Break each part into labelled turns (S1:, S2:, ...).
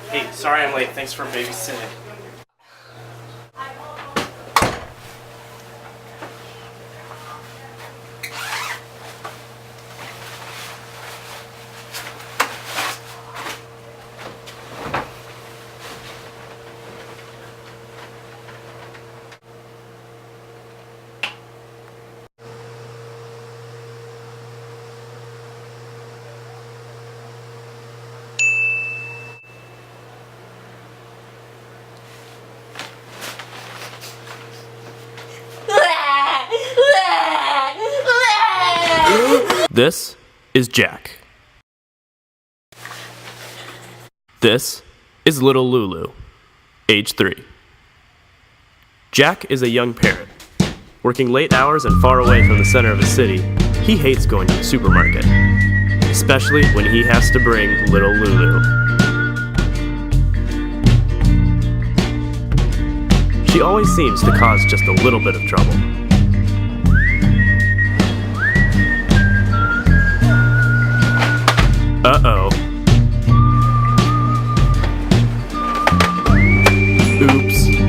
S1: Hey, sorry I'm late. Thanks for babysitting.
S2: This is Jack. This is little Lulu, age 3. Jack is a young parent. Working late hours and far away from the center of a city, he hates going to the supermarket, especially when he has to bring little Lulu. She always seems to cause just a little bit of trouble. Uh-oh. Oops.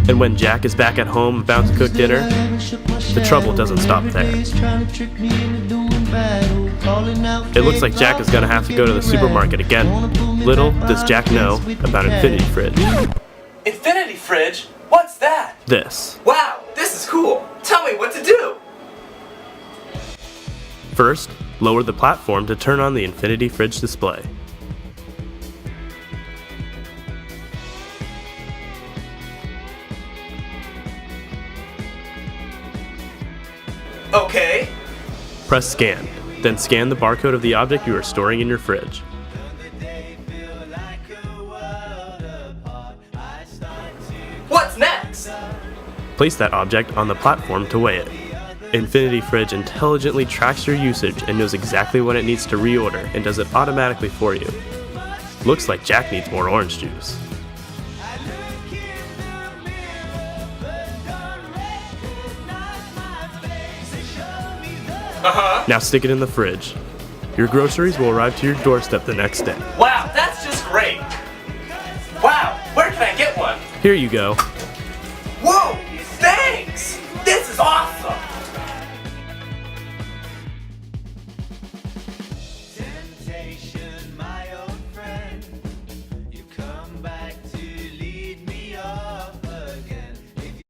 S2: And when Jack is back at home about to cook dinner, the trouble doesn't stop there. It looks like Jack is going to have to go to the supermarket again. Little does Jack know about Infinity Fridge.
S1: Infinity Fridge? What's that?
S2: This.
S1: Wow, this is cool. Tell me what to do.
S2: First, lower the platform to turn on the Infinity Fridge display.
S1: Okay.
S2: Press scan, then scan the barcode of the object you are storing in your fridge.
S1: What's next?
S2: Place that object on the platform to weigh it. Infinity Fridge intelligently tracks your usage and knows exactly what it needs to reorder and does it automatically for you. Looks like Jack needs more orange juice. Now stick it in the fridge. Your groceries will arrive to your doorstep the next day.
S1: Wow, that's just great. Wow, where can I get one?
S2: Here you go.
S1: Whoa, thanks! This is awesome!